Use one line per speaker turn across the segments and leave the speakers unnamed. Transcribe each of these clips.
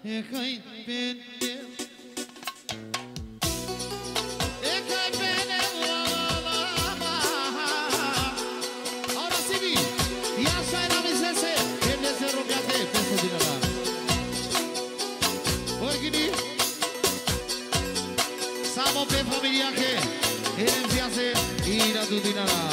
E că-i bine, e că-i bine, la la la la. Ahora sí, ya sai la misese, el de se rogate, peso din ăla. Orgini, samo pe familia che, el viase, ira tu din ăla.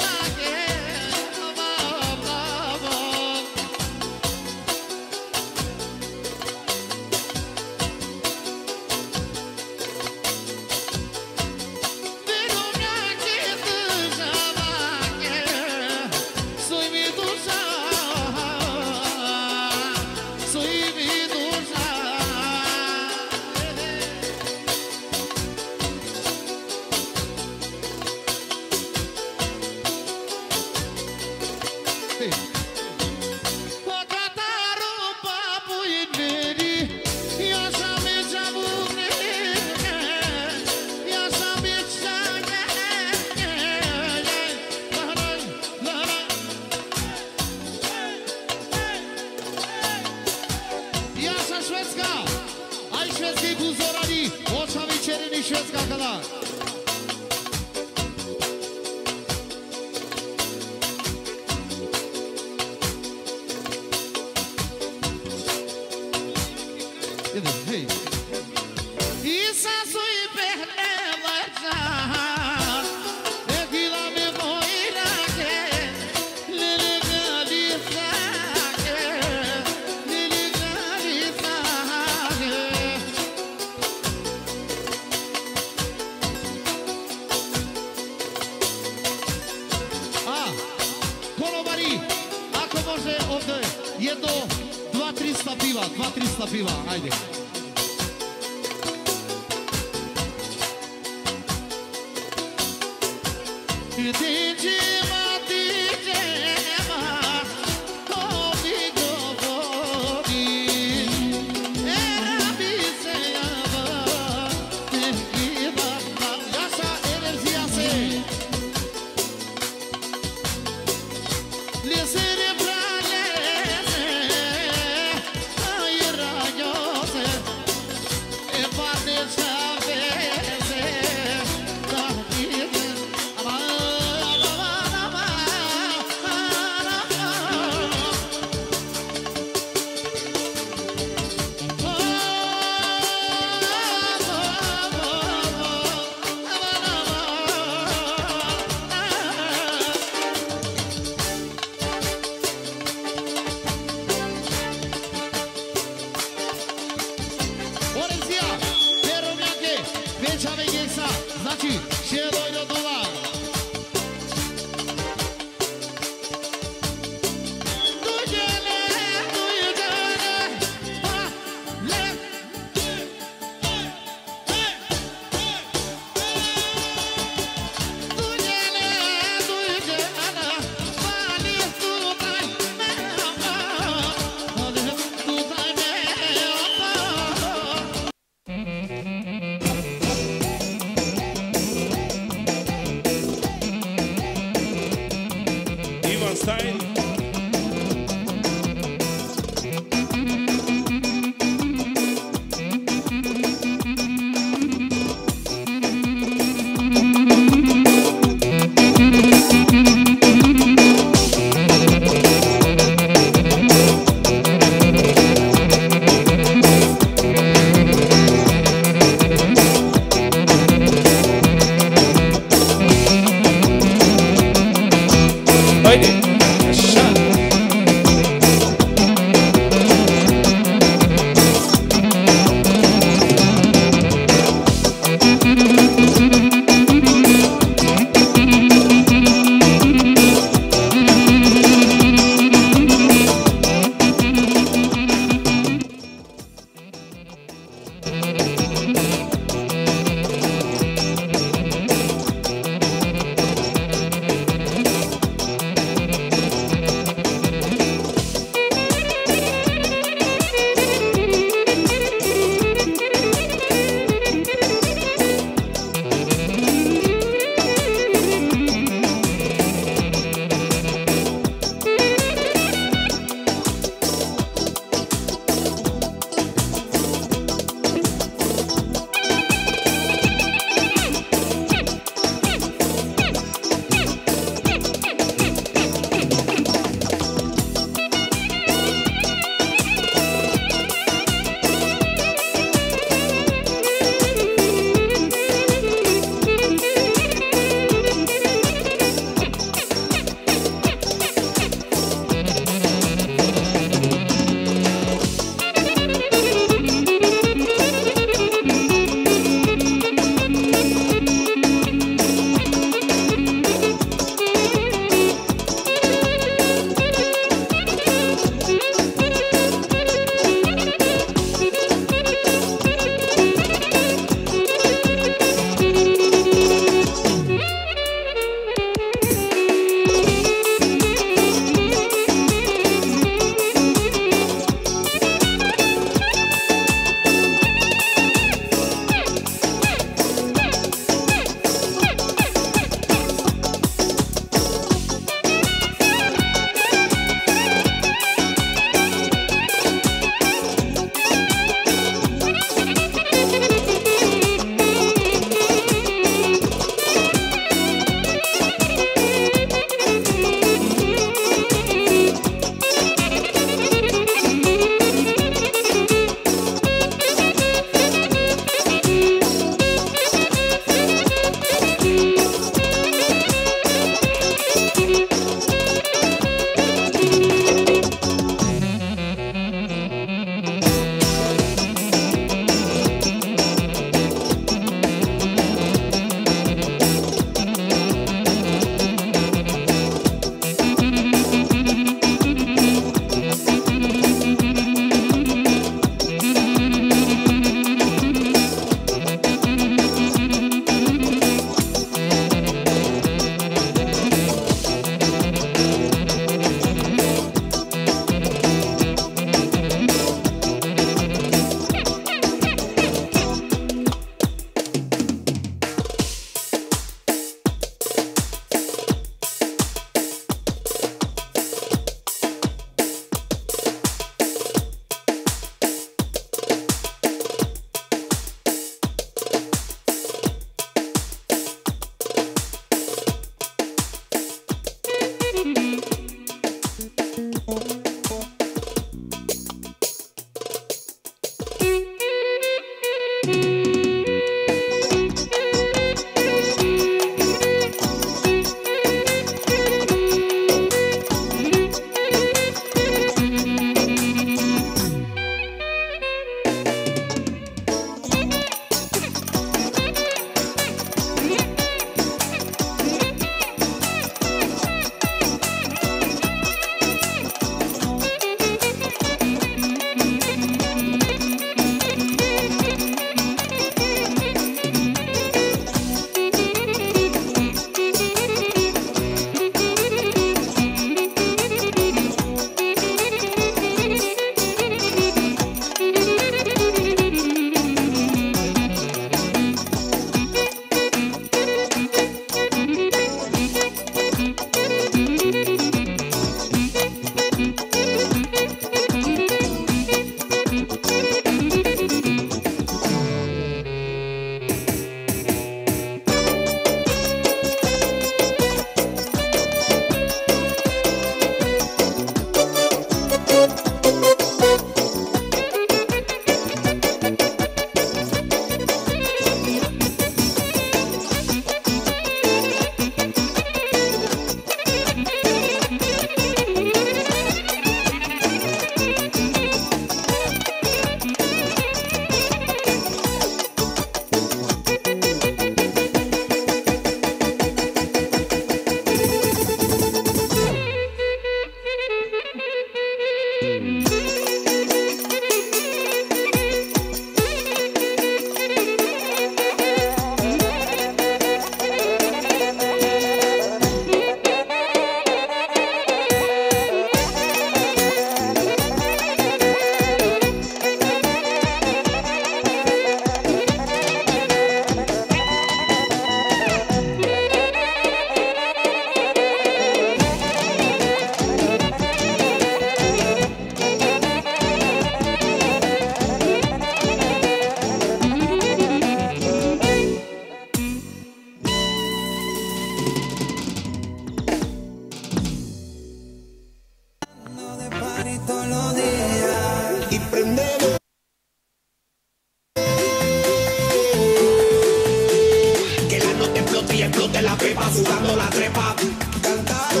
sudando la trepa, cantando.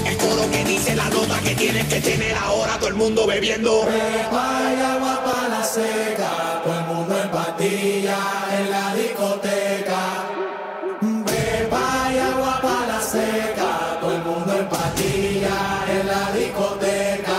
El coro que dice la nota que tienes que tener ahora, todo el mundo bebiendo.
Pepa y agua para la seca, todo el mundo en patilla en la discoteca. Pepa y agua para la seca, todo el mundo en patilla en la discoteca.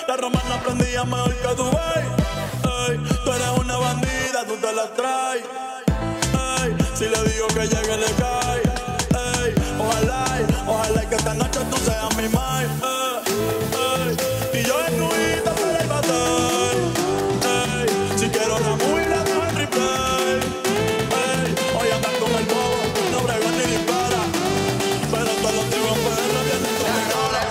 La romana prendía mejor que tu baby. Tú eres una bandida, tú te la traes. Ey, si le digo que llegue, le cae. Ey, ojalá que esta noche tú seas mi mai. Y yo en nuita para el batey. Si quiero la movie, la dejo en replay. Hoy andan con el bobo, no brega ni dispara. Pero todos los tíos perros vienen con mi cara.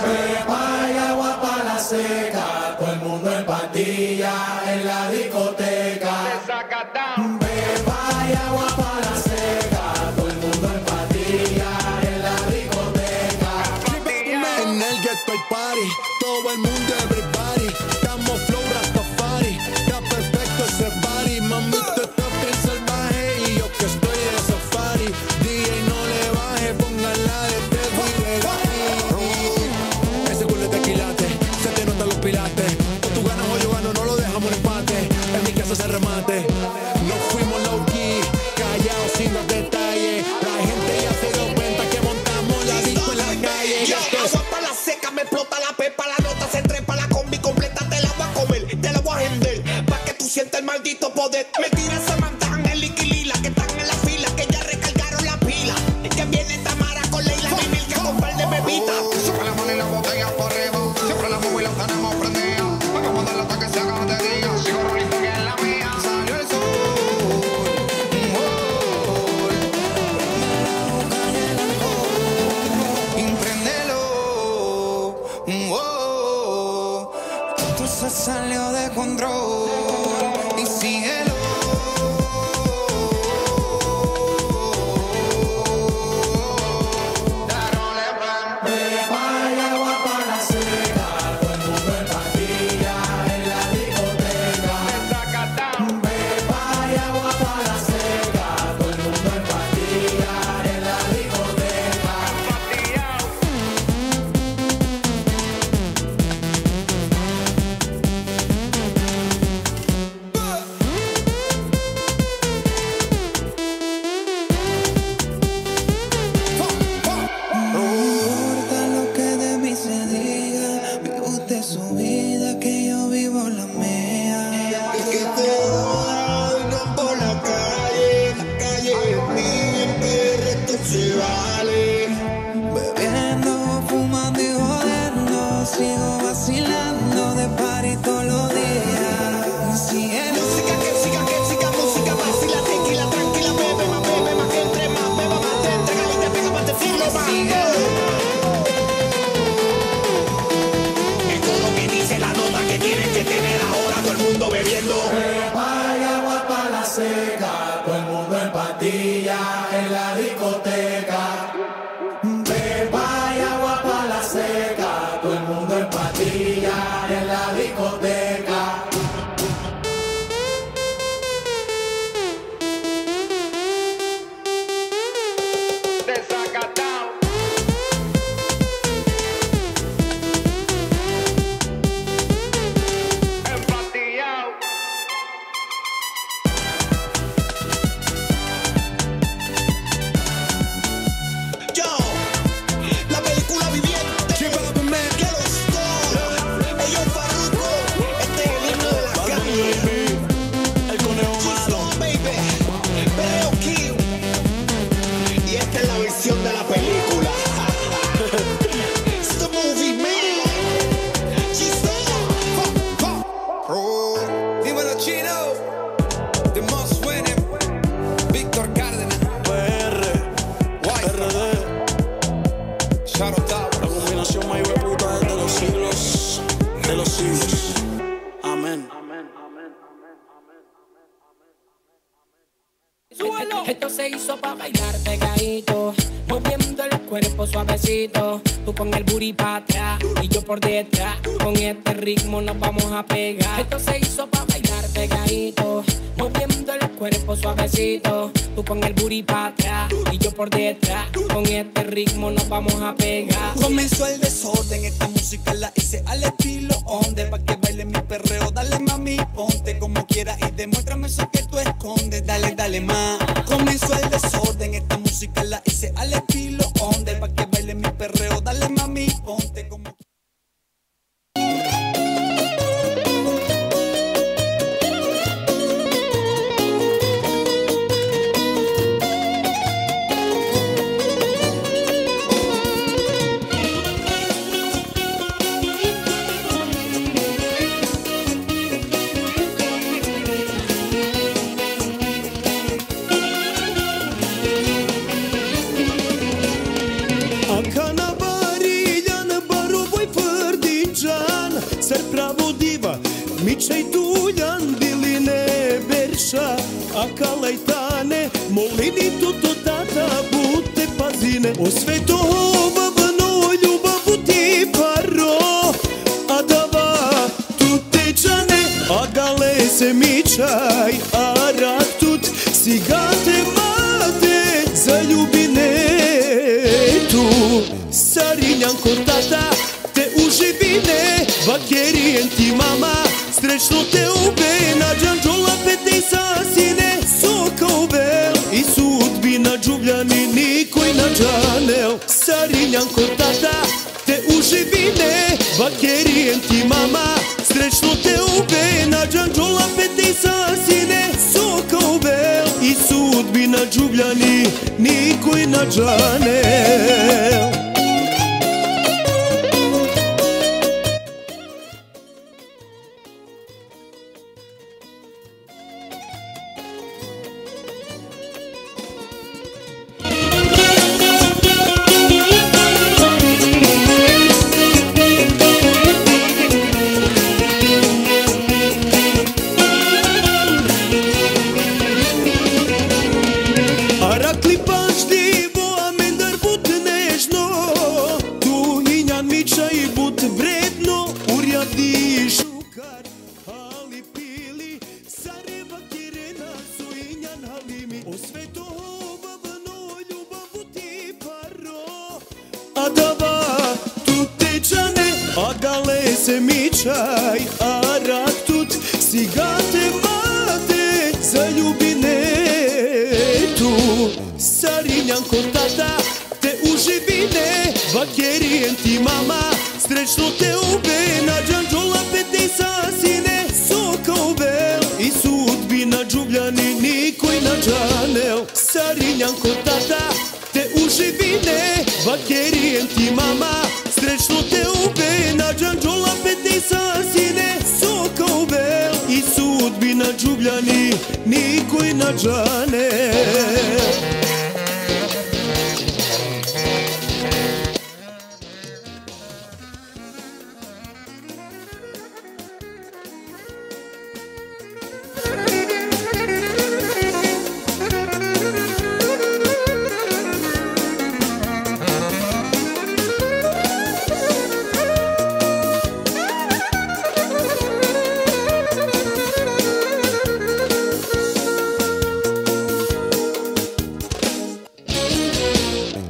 Pepa y agua para la seca, todo el mundo en patilla en la discoteca. Pepa y agua para la seca, todo el mundo en patilla en la discoteca.
En el ghetto hay party, todo el mundo everybody. Estamos flow Rastafari, está perfecto ese party. Mami, tú estás bien salvaje y yo que estoy de safari. DJ no le baje, póngala de Teddy de Gají. Ese culo de tequilate, se te notan los pilates. O tú ganas o yo gano, no lo dejamos en empate. En mi casa se remate. No fuimos low key, callados sin los detalles. La gente ya se dio cuenta que montamos la disco en la calle.
Agua para la seca, me explota la pepa, la nota se trepa, la combi con
Esto se salió de control y síguelo.
En la discoteca, beba y agua para la seca. Todo el mundo en patilla en la discoteca.
Desacatado. Empatillado.
De la película. It's the movie, man.
Dímelo, Chino. The most winning. Víctor Cárdenas.
PR. RD.
Shout out.
La combinación más hueputa de los siglos. De los siglos. Amén.
Esto se hizo pa' bailar pegadito, moviendo el cuerpo suavecito. Tú con el booty pa' atrás y yo por detrás. Con este ritmo nos vamos a pegar. Esto se hizo pa' bailar pegadito, moviendo el cuerpo suavecito. Tú con el booty pa' atrás y yo por detrás. Con este ritmo nos vamos a pegar.
Comenzó el desorden, esta música la hice al estilo onde. Pa' que baile mi perreo, dale mami, ponte como quieras y demuéstrame eso que tú escondes. Dale, dale más. Comenzó el desorden, esta música la hice al estilo onde. Pa' que baile mi perreo, dale mami, ponte como quieras.
Mičaj Duljan, Biline, Berša, a Kalajtane, Molini tuto tata, bute pazine. O svetova vano, ljubavu ti paro, a dava tutečane, a gale se mičaj, a rak tut, sigate mate, zaljubine tu. Sarinjanko tata, te uživine, vakerijen ti mama, srećno te ube, na džanđola pete i sasine, soka uvel i sudbina džubljani, nikoj na džanel. Sarinjanko tata, te uživine, vakerijen ti mama, srećno te ube, na džanđola pete i sasine, soka uvel i sudbina džubljani, nikoj na džanel. život vredno uradi šukar, ali pili Sareva Kirena Sujinjan Halimi. O sveto babano ljubavu ti paro, a dava tu tečane, a gale se mičaj, a rak tut sigate vade za ljubine tu. Sarinjan kod tata te uživine, vakerijen ti mama, srećno te ube, na džanđola pete sasine, soka ubel i sudbina džubljani nikoj na džanel. Sarinjan kod tata te uživine, vakerijen ti mama, srećno te ube, na džanđola pete sasine, soka ubel i sudbina džubljani nikoj na džanel.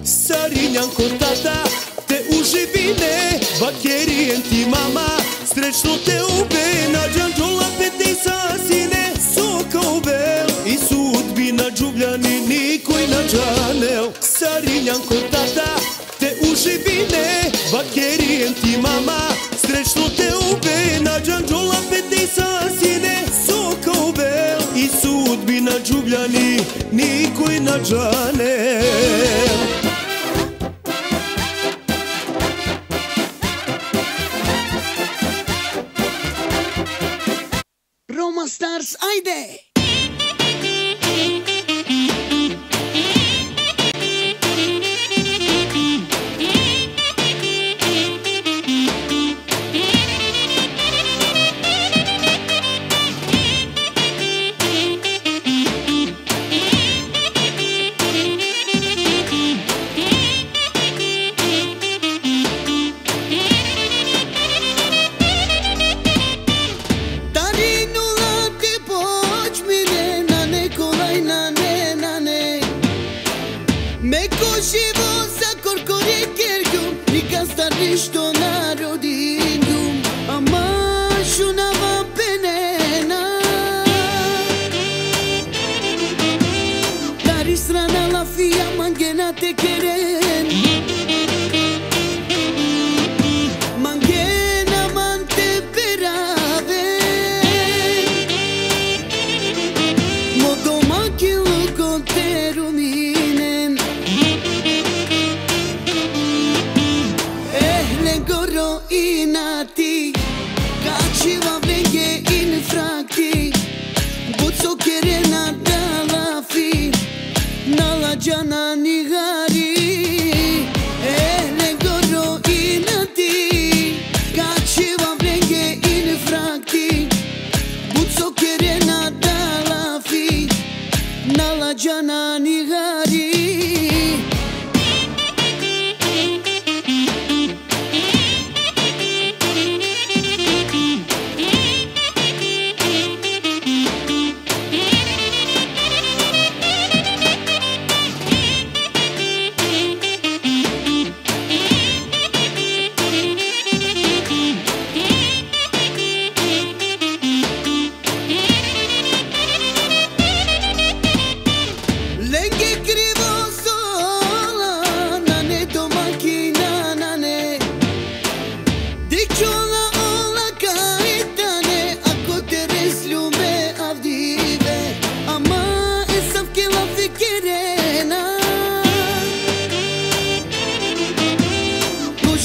Sarinjan kod tata te uživine, vakerijen ti mama, srećno te ube, na džanđola pete sasine, soka ubel i sudbina džubljani nikoj na džanel. Sarinjan kod tata te uživine, vakerijen ti mama, srećno te ube, na džanđola pete sasine, soka ubel i sudbina džubljani nikoj na džanel.
Roma Stars, ajde!
Što narodinju, a mašunava penena Dari strana la fia mangena te keren Mangena man te perave Modoma kilu con te ruminen Goro inati, kačiva venge in frakti, buco kerena dalafi, nalađana nigari. Goro inati, kačiva venge in frakti, buco kerena dalafi, nalađana nigari.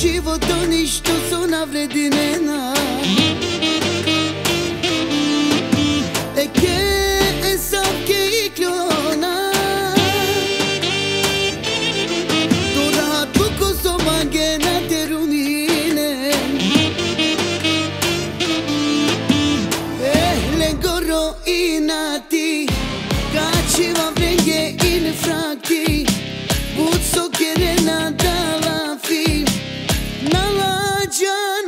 Životo ništo su navredinena Eke esavke i klona Tora tuko so mangena te rumine Goro inati Kačiva vrenge in frakti Buco kerena dalafi Nalađa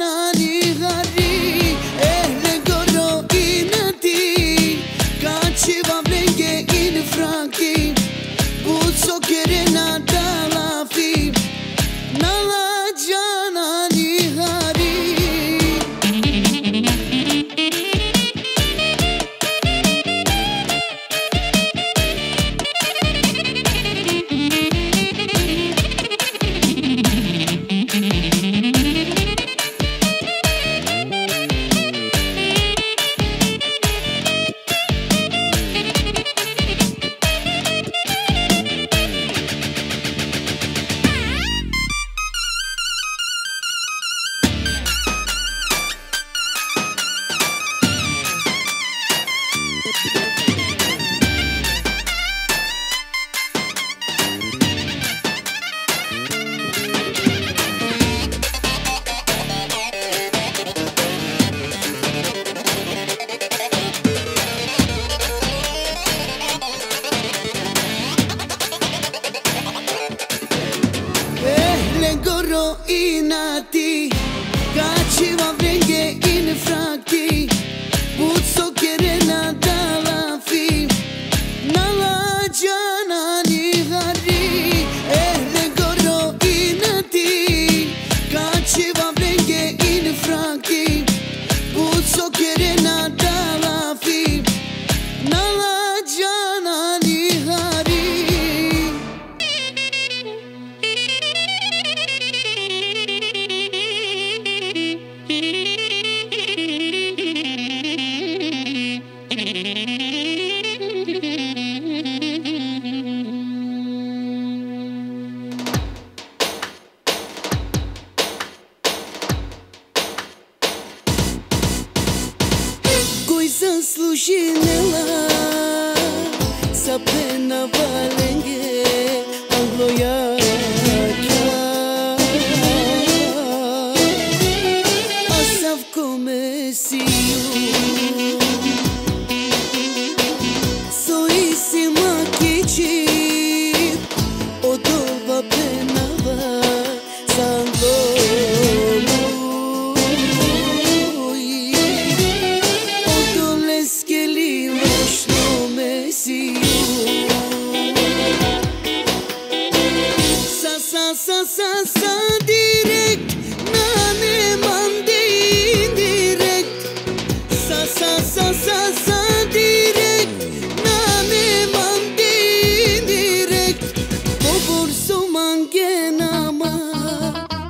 slušinela sa pena valenge anglojača Asav komesiju Soisima kiči od ova penava sa anglomu Sa direct na nemande indirect sa direct na nemande indirect Povor so mange nama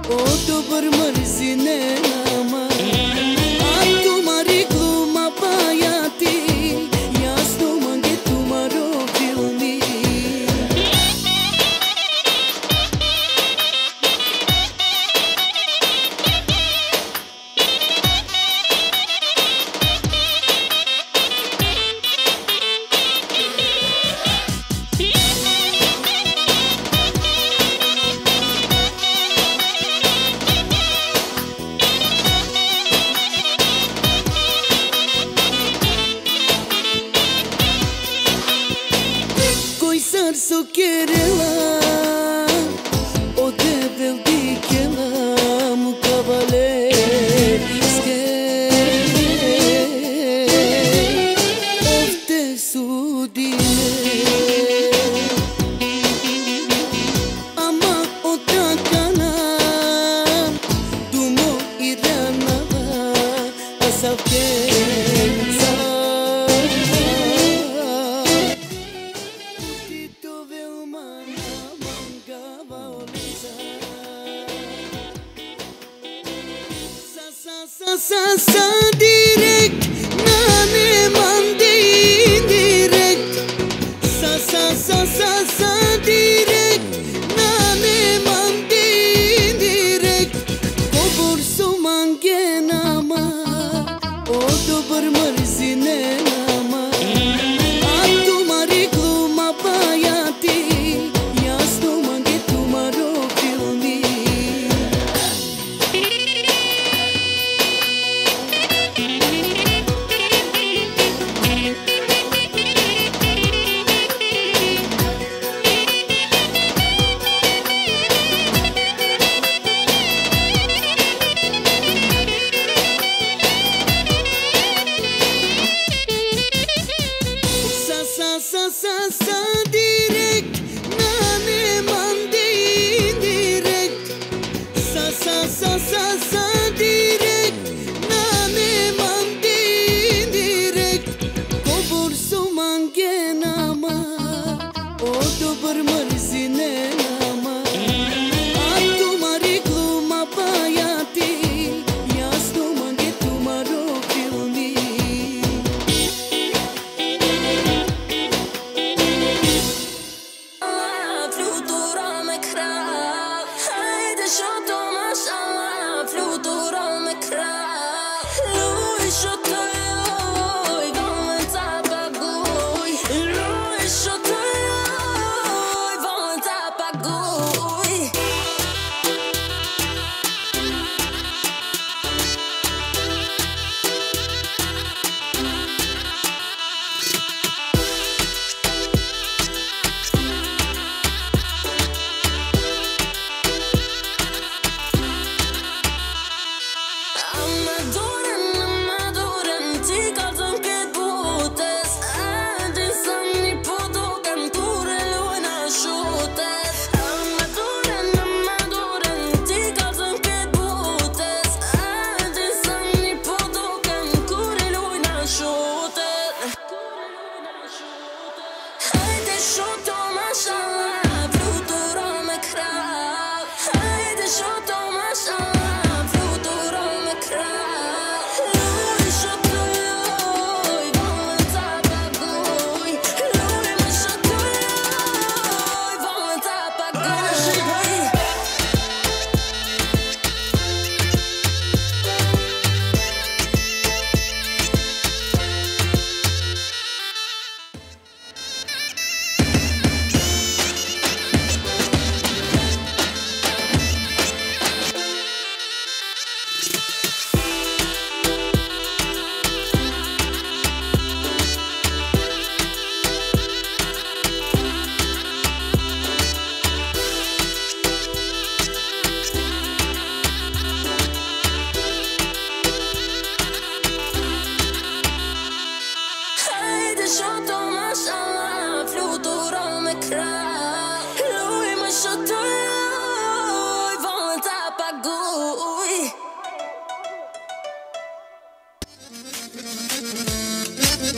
o dobar mrzi ne nama A tumari gluma pajati jasno mange tumaro filmi So querela o devel dikela mu cavalerske ofte sudine ama otakana dumo irana asavkenza Sa direct na nemande indirect sa direct na nemande indirect Povor so mange nama o dobar mrzi ne nama A tumari gluma pajati jasno mange tumaro filmi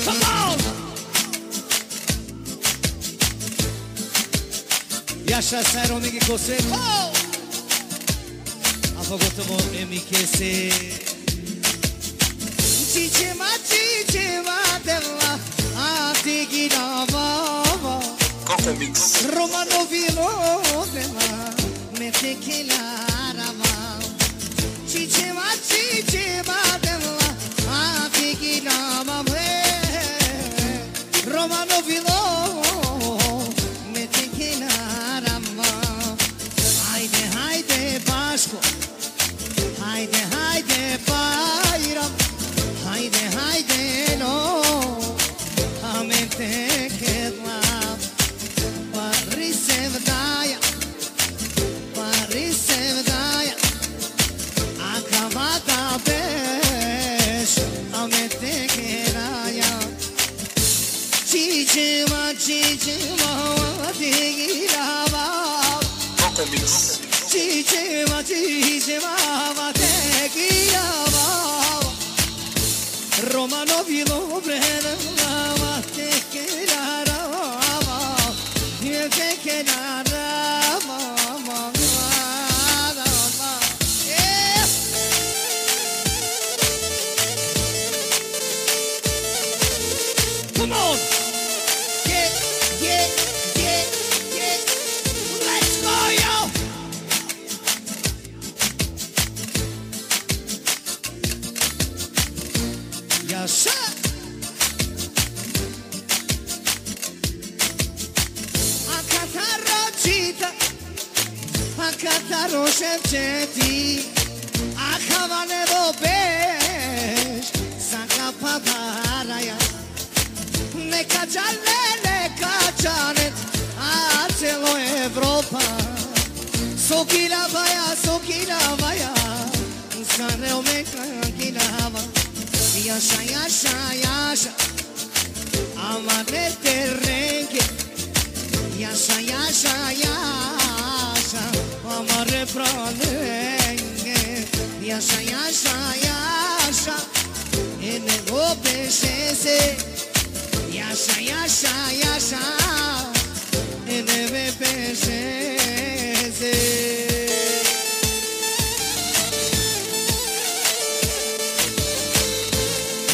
Come on!
Yaşa Serom'daki kose. Afagotomo emikese. Çiçema della atigina baba.
Coco Mix.
Romano vino della metekila rama. Çiçema della atigina baba. Romano vino metekila rama. Haydi Başko. Haydi bayram. Haydi no. Amente kedlam. Paris sevdaya. Akavada beş. Amente kedaya. Çiçima digirava.
Coco Mix.
Çiçima digirava. Romano vino brema tekerarava. Tekerarava. Come on! Yeah. Let's go, yo! Yaşa! Akataro Shevcheti Akhavane do besh Sakapadaraya Nekachale Acelo Evropa Sokila vaya Sanreo mekakilava Yaşa Amane terrenke Yaşa Amare pralenge Yaşa Ene go peşese Yaşa Ene ve peşese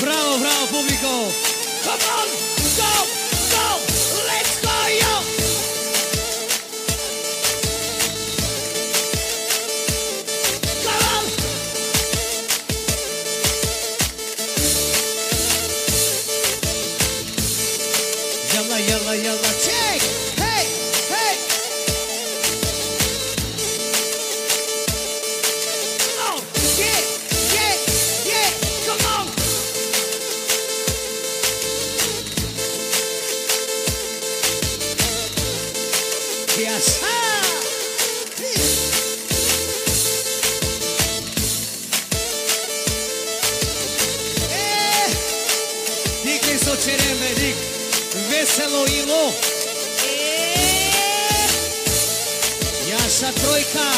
Bravo público. Come on, go, let's go, yo. Come on. Yalla, check. Hey. Come on, yeah, come on. Yes. Dik so cereme, dik veselo ilo. Yaşa trojka.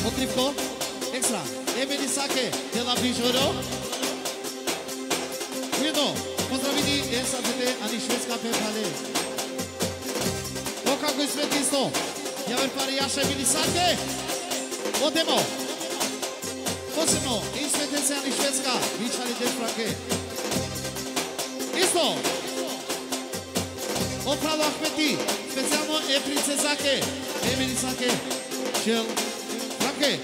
Potrivko, extra, Emily Sake de la Bijoro. Ujedno, pozdravini SAPT ani švedska pepale. O kako je svet isto. Javer pare Jaša Emily Sake. Odemo. Posebno, i svetence ani švedska. Vičali de Franke. Isto. Opravo Ahmeti. Specijalno princezake. Emily Sake. Čel. Franke.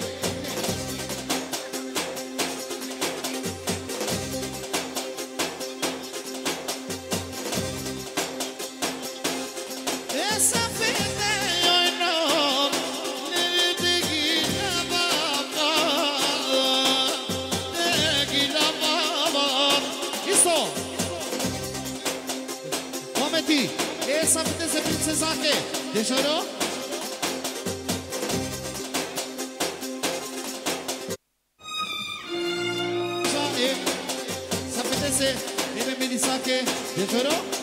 Yeti. Essa apetece princesa que. Deixa eu. Essa apetece. Ele me disse que. Deixa eu.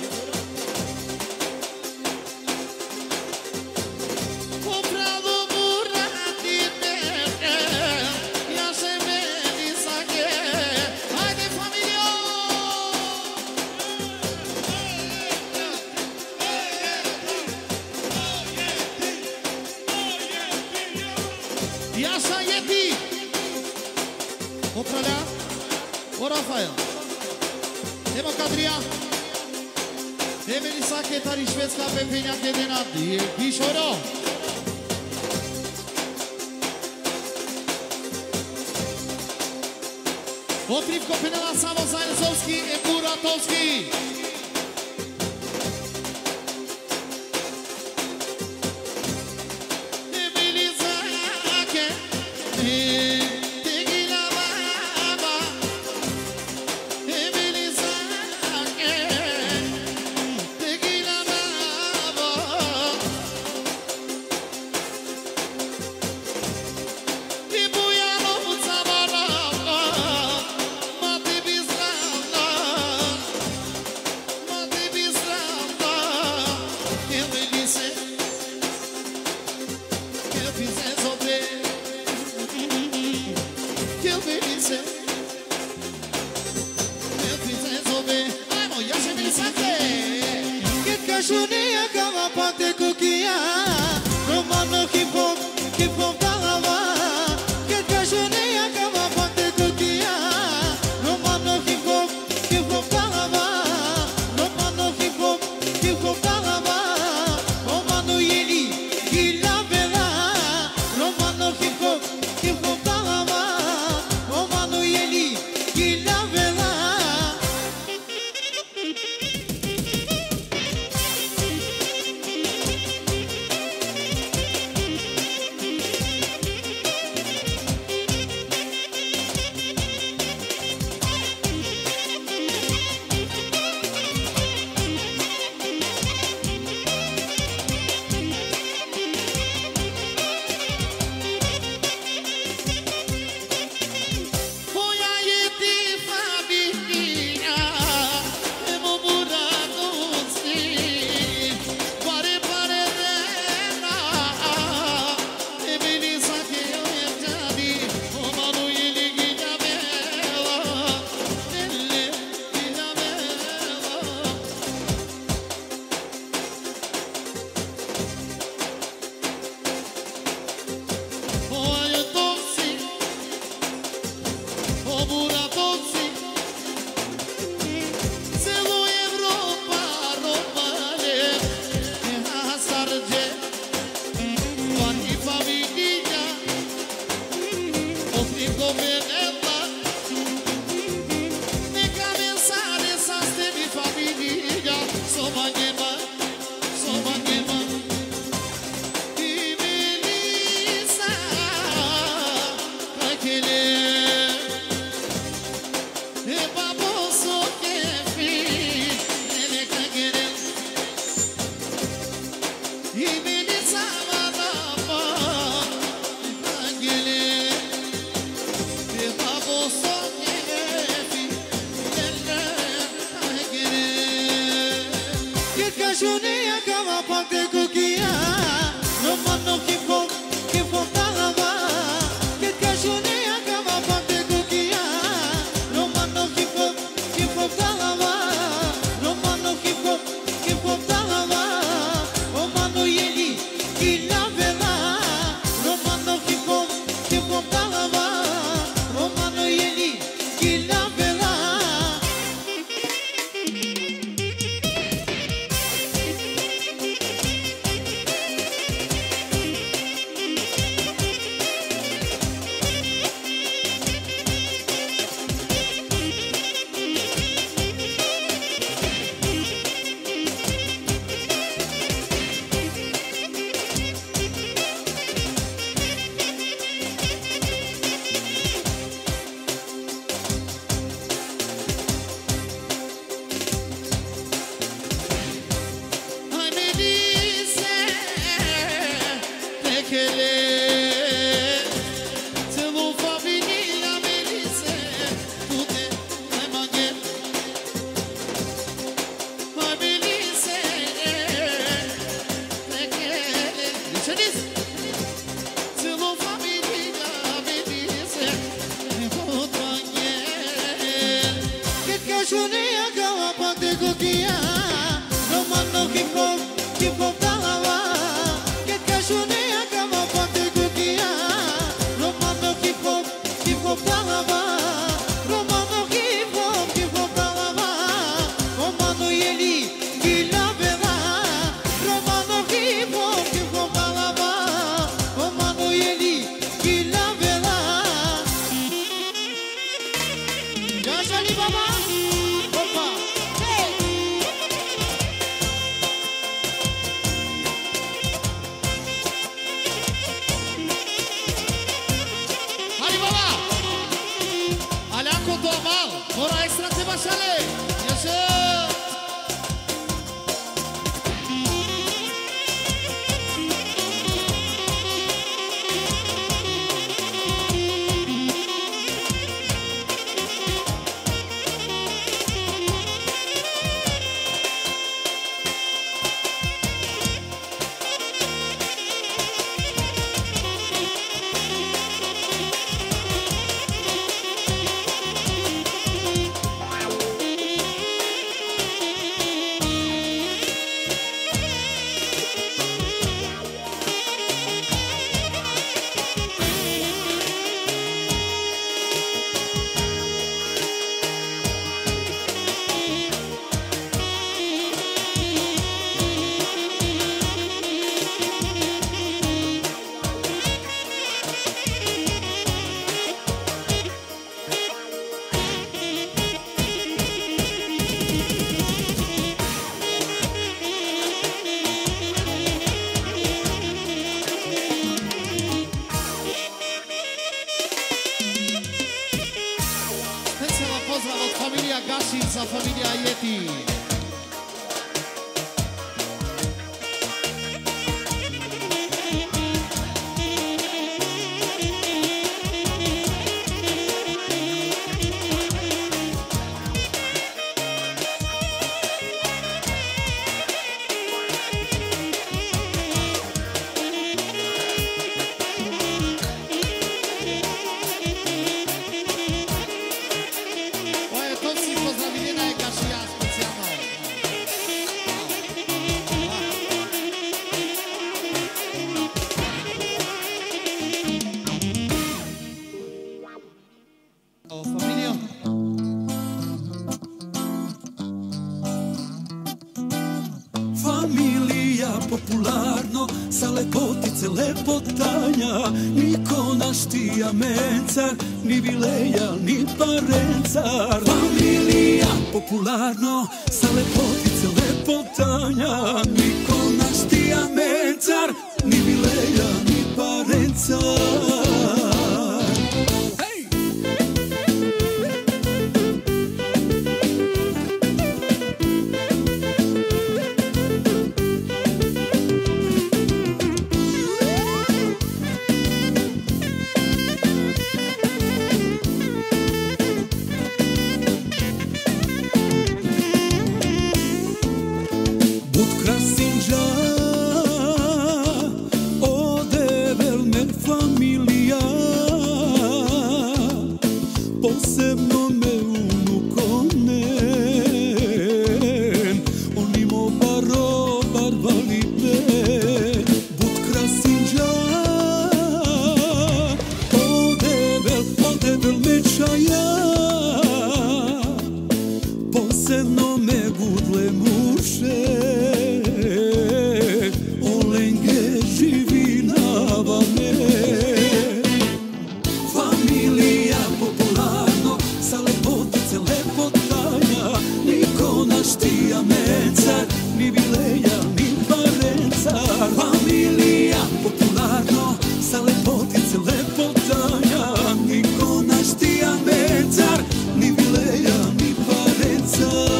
Rafael, Ema Cadria, Emelisa che tari švédská pepina che denati, Kishoro. Otrivko penela Savo Zajezovský e Buratovský. Emelisa che Naša Libaba. Opa. Hej. Alibaba. Alako Domal. Mora extra te başale. Yaşa. Gašica, familija Jeti.
Popularno, sa lepotice lepotanja, niko naš tija mencar, ni vileja, ni parencar. Familija, popularno, sa lepotice lepotanja, niko naš tija mencar, ni vileja, ni parencar. Posebno me unukonen, onimo baro barvali me, bud krasinđa, odebel mečaja, posebno me gudle muše, olenge živinava me. Ni vileja, ni parencar. Familija, popularno, sa lepotice lepotanja, niko naš tija mencar, ni vileja, ni parencar.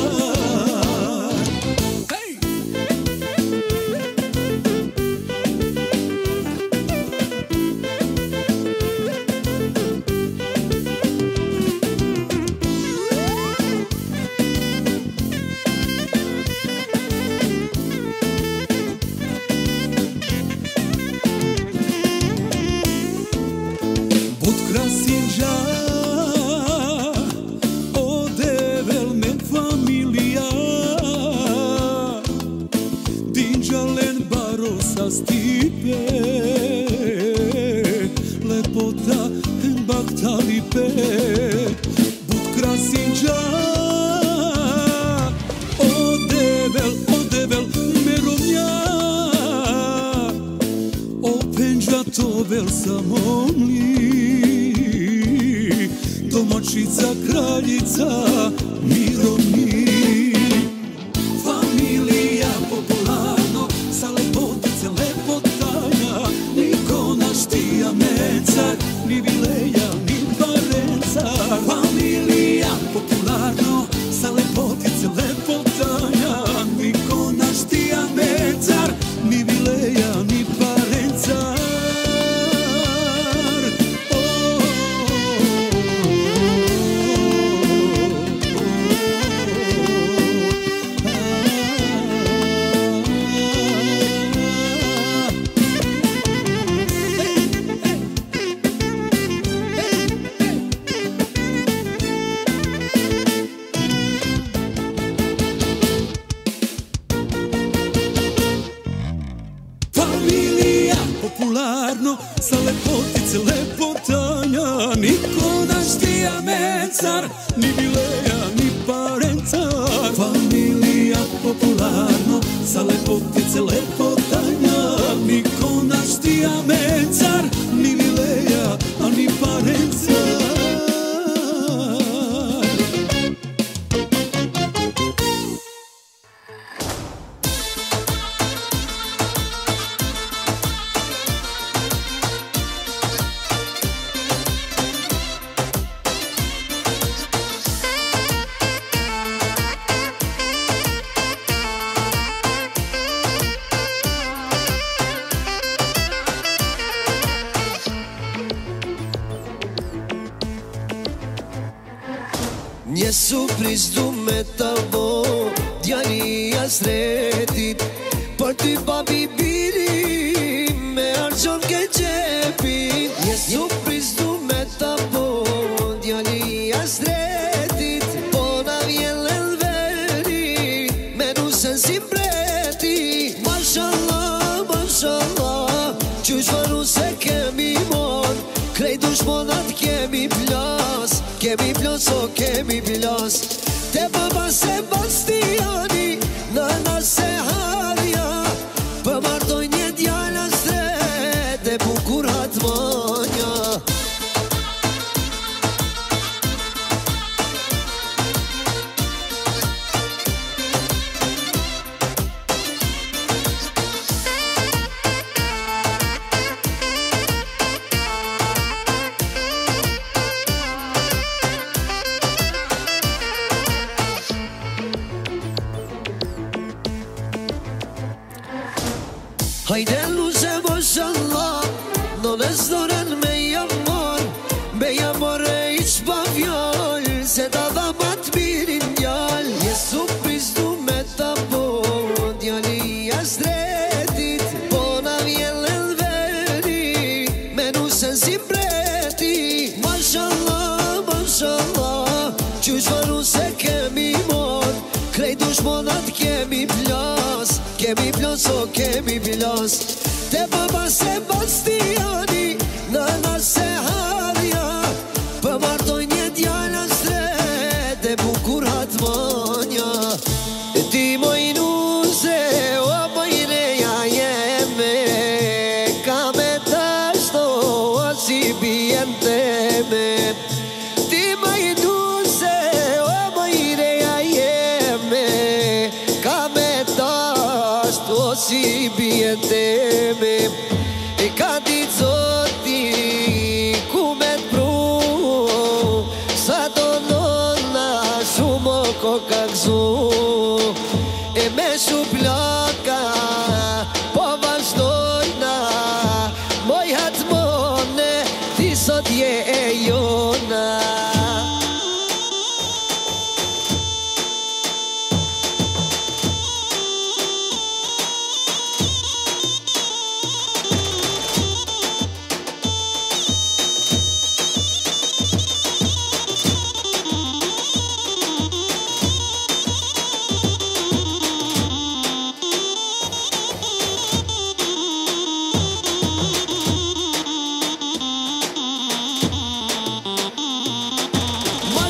Krasinđa, odevel me familija, dinđalen baro sa stipe, lepota baktalipe, bud krasinđa, odevel merovnja, openđa tovel samomli, domaćica kralj Doljica, Mironi. Familija popularno, sa lepotice lepotanja, niko naš tija mecar, ni Vileja, ni Parencar. Familija popularno, sa lepotice lepotanja, niko naš tija mecar, ni Vileja, ni Parencar. Popularno, sa lepotice lepotanja, niko naš tija mecar, ni Vileja, ni Parencar. Familija popularno, sa lepotice lepotanja, niko naš tija mecar, ni Vileja, a ni Parencar.
Një surprizë du me të bo, djalia sretit, për ty babi biri, me argjon ke qepin. Një surprizë du me të bo, djalia sretit, po na vjen lëveri, me nusen si breti. Mashallah, mashallah, qysh varu se kemi mon, krejt dushmonat kemi plas, kemi plas o kemi plas. Te baba Sebastiani, nëna se harja, për martoj një djala stret, e bukur hatmanja. Hajde luze mashallah, nones doren me jamor e iq pa fjall, se ta dha mat mirin djall. Je surpriz du me ta bo, djalia sretit, po na vjen lëveri, me nusen si breti. Mashallah, mashallah, qysh varu se kemi mon, krejt dushmonat kemi plas, kemi plas o kemi plas. Te baba Sebastiani, nëna se harja, për martoj një djala stret, e bukur hatmanja. E ti moj nuse, o bajreja jeme, ka me tashto, o si bjen teme. Ti moj nuse, o bajreja jeme, ka me tashto, o si bjen teme. E ka ti zoti, ku me t'pru, sa do nona shumë o koka gzu. E me shu plaka, po vazhdojna, moj hatmone, ti sot je e jona.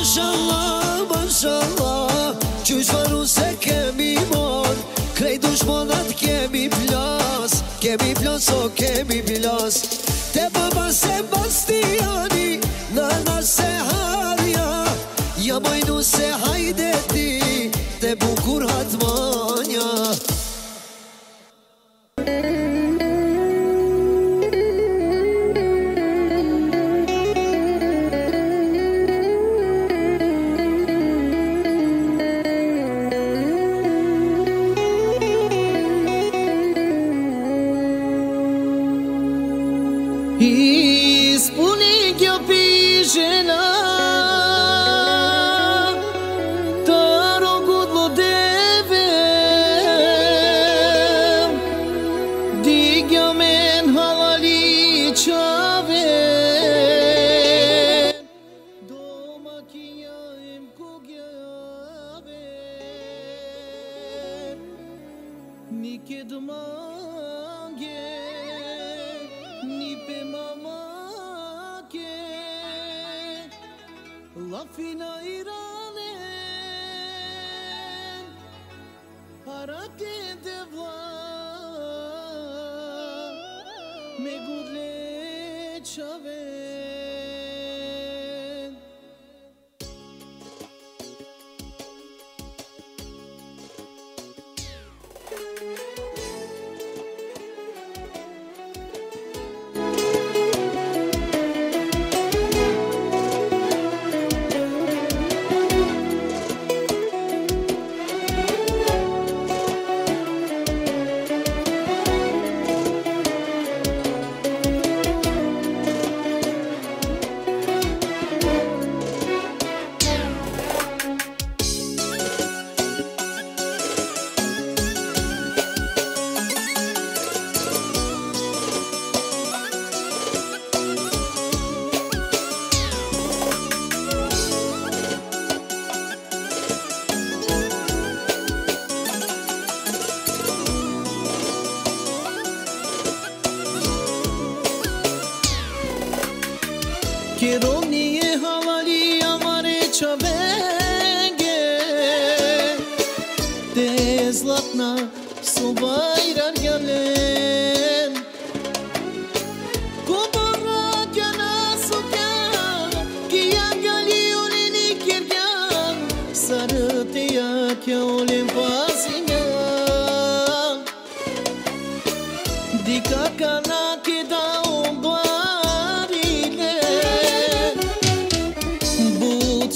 Mashallah, mashallah, qysh varu se kemi mon, krejt dushmonat kemi plas, kemi plas o kemi plas. Te baba Sebastiani, nëna se harja, Ia mai nu se haide ti, te bucur Hatmania.
I spune che ho pijena Taro gudlo deve Digja men halali chave Doma kia em kugjave Nike dmange Ni pe mama ke La fina irane Harake de vla Me gudle chave Kironi halali amare chavenge Te zlatna subairar galen Kubara gana sukya Kiya gali ulini kirgan Sarıtıya kya ulim pasinga Dika kana kida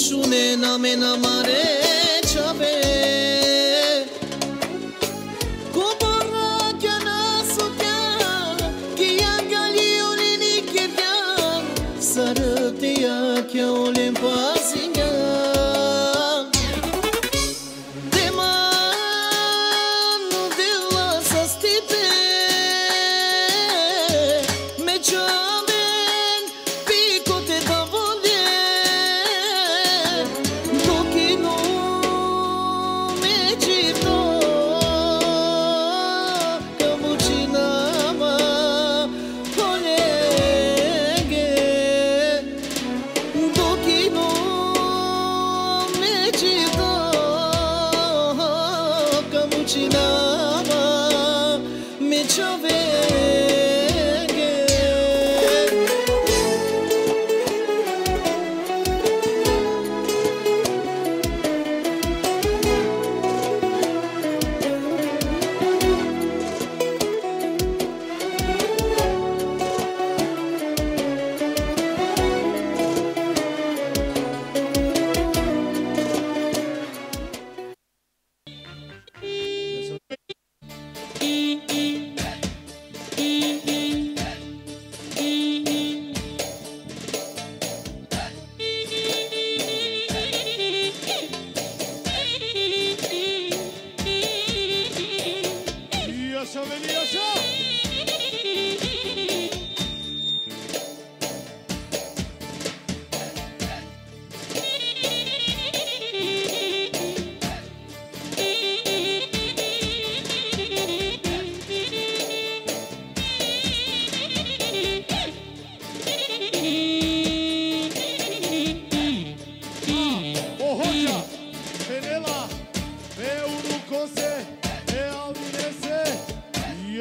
Shune name namare chave Kubara kana sukya Kiya gali ulini kirgan Sarıtıya kya ulim pasinga Deman dilla sastipe Me chaven pico te davole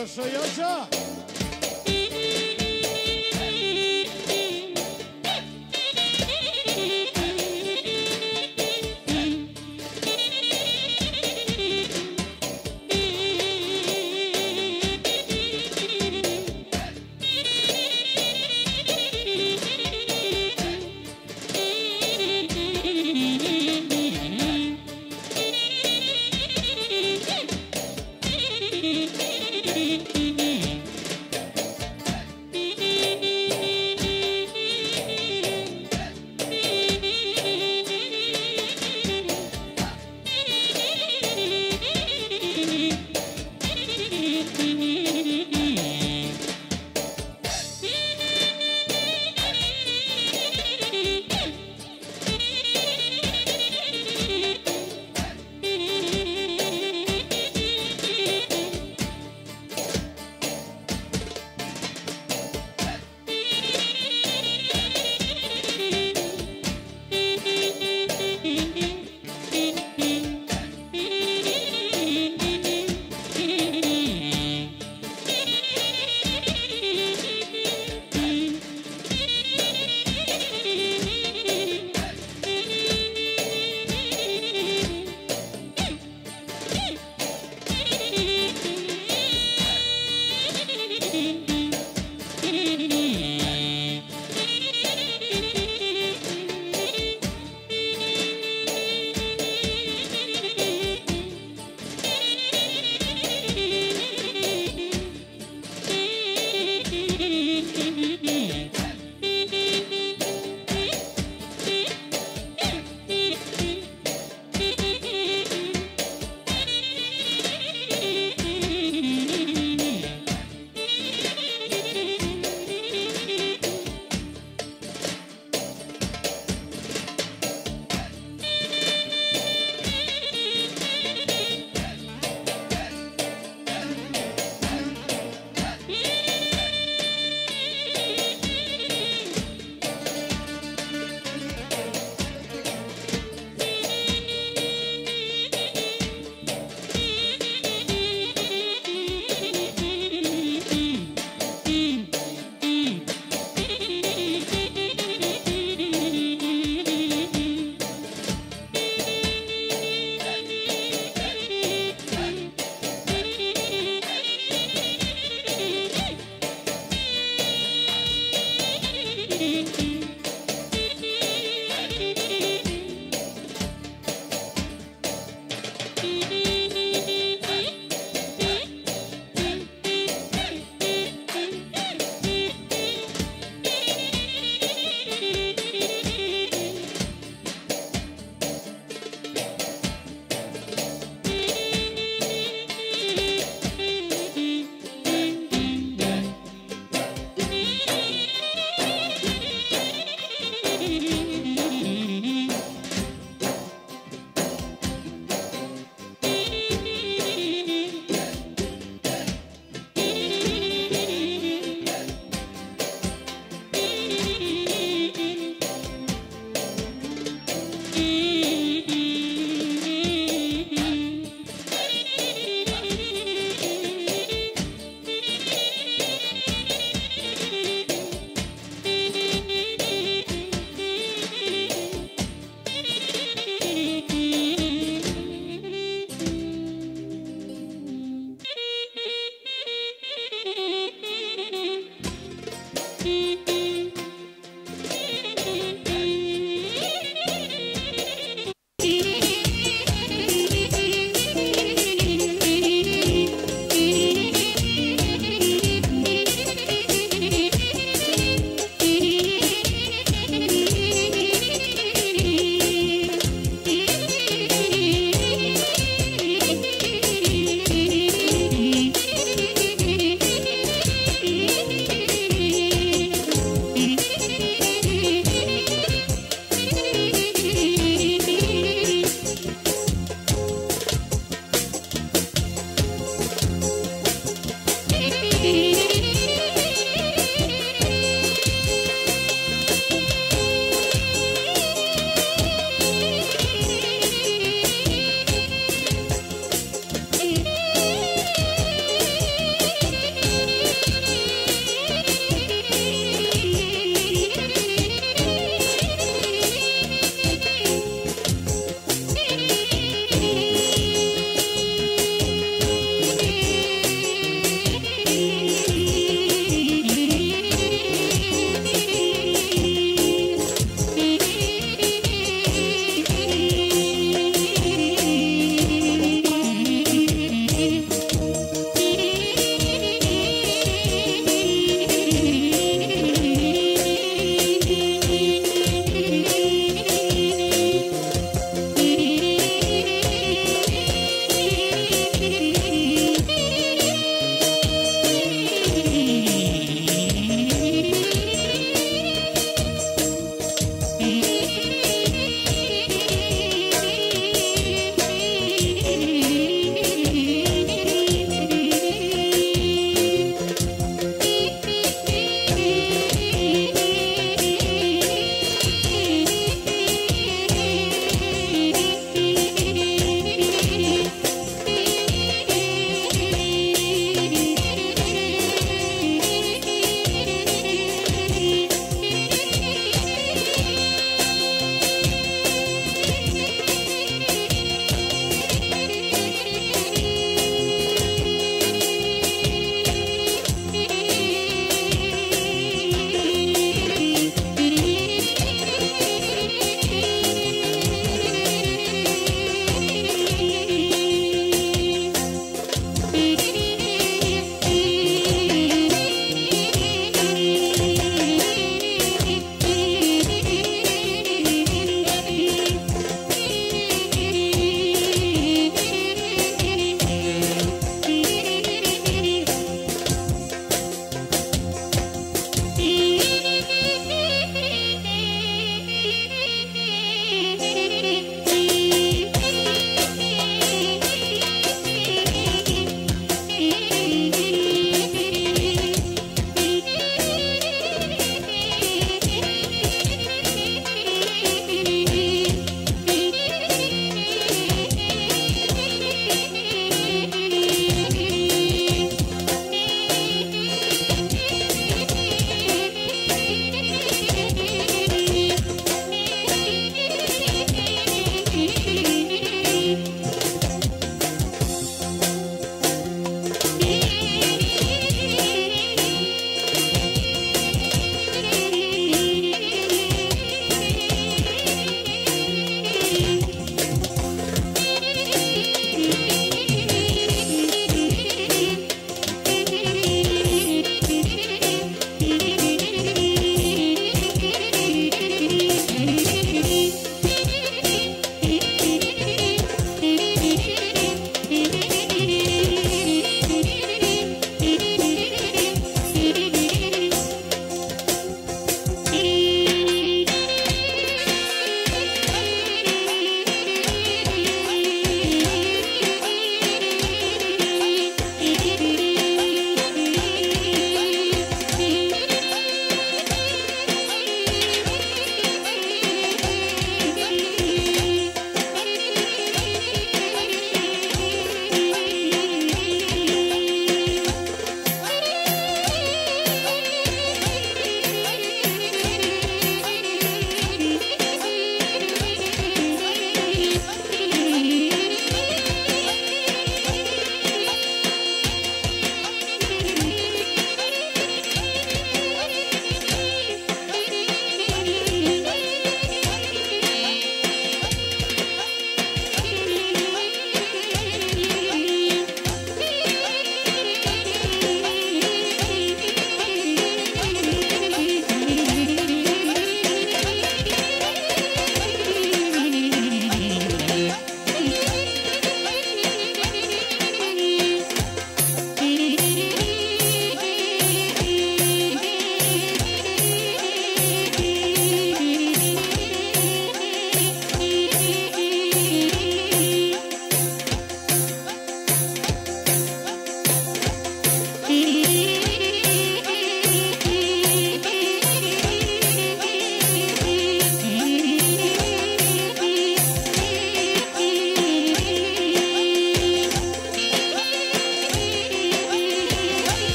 Yaşa yaşa.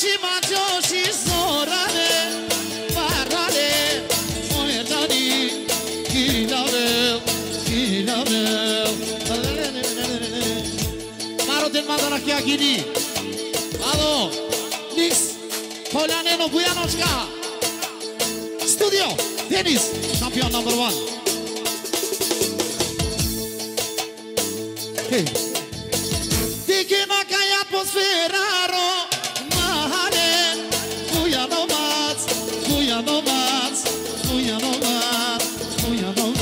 și Macio și sorale, parale, moetani, chilabel, chilabel. Maro del Madonna Chiaghini. Ado, Nix, Polianeno, Guyanochka. Studio, Dennis, champion number 1. Hey. Dike makaya atmosferaro, mahane, Guyanomas, Guyanomas, Guyanomas, Guyanomas.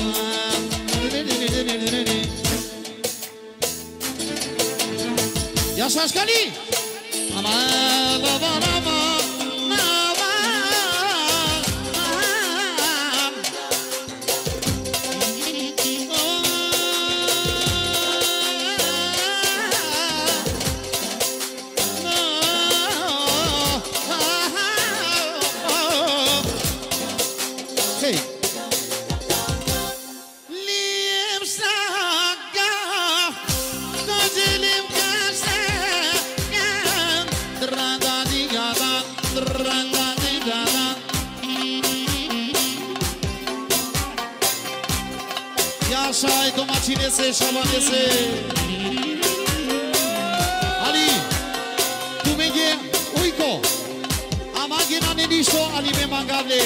Ya Saskali. Așa-i domacinese, șabanese. Ali, tu menge, uiko, amagina nenișo, ali me mangable.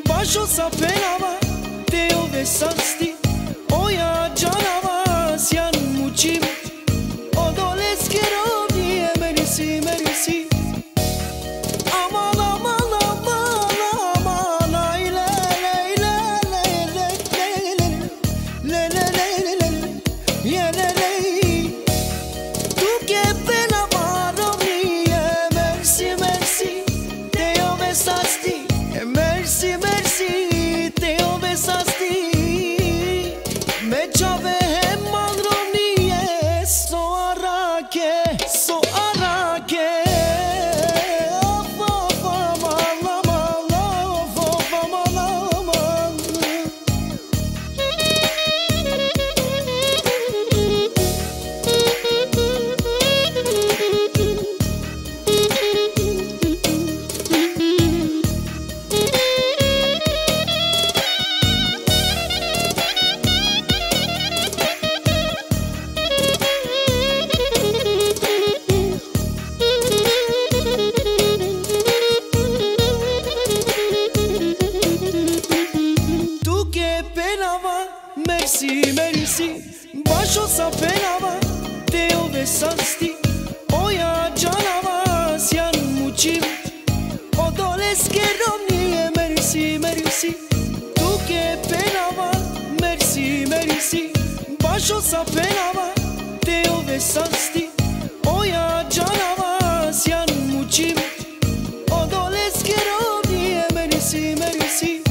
Bajo sa penava, te ove sasti, oja
Ierelei, tu che bella maronie, merci, merci, te ovesasti, merci, merci, te ovesasti, me ciove madronie, so arake, so arake. Merci, merci, bașo sa penava, te ovesasti, oia janava, sian mucim, o dolesc che romnie, merci, merci, tu che penava, merci, merci, bașo sa penava, te ovesasti, oia janava, sian mucim, o dolesc che romnie, merci, merci.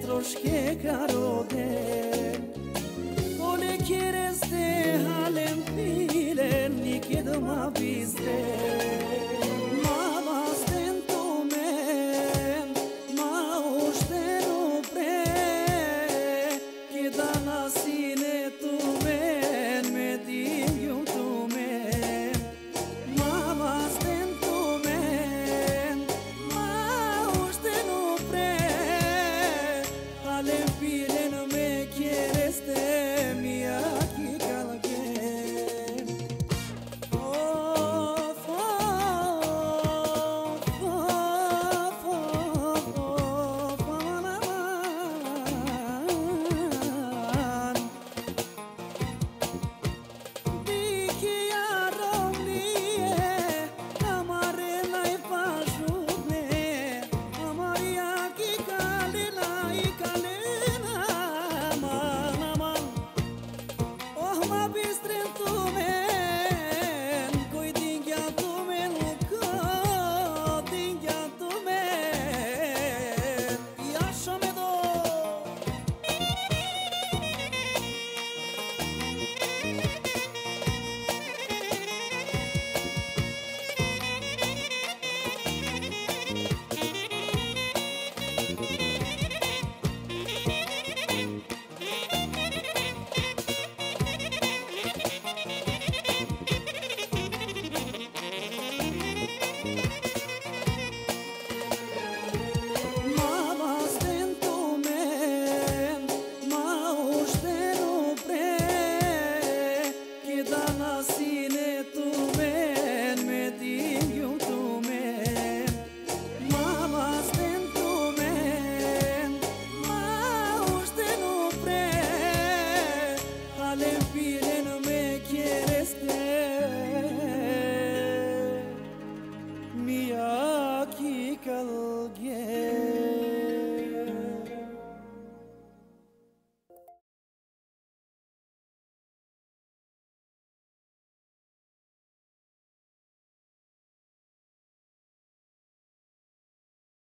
Troške karode, one kjere ste halen pilen, nikad ma bizde.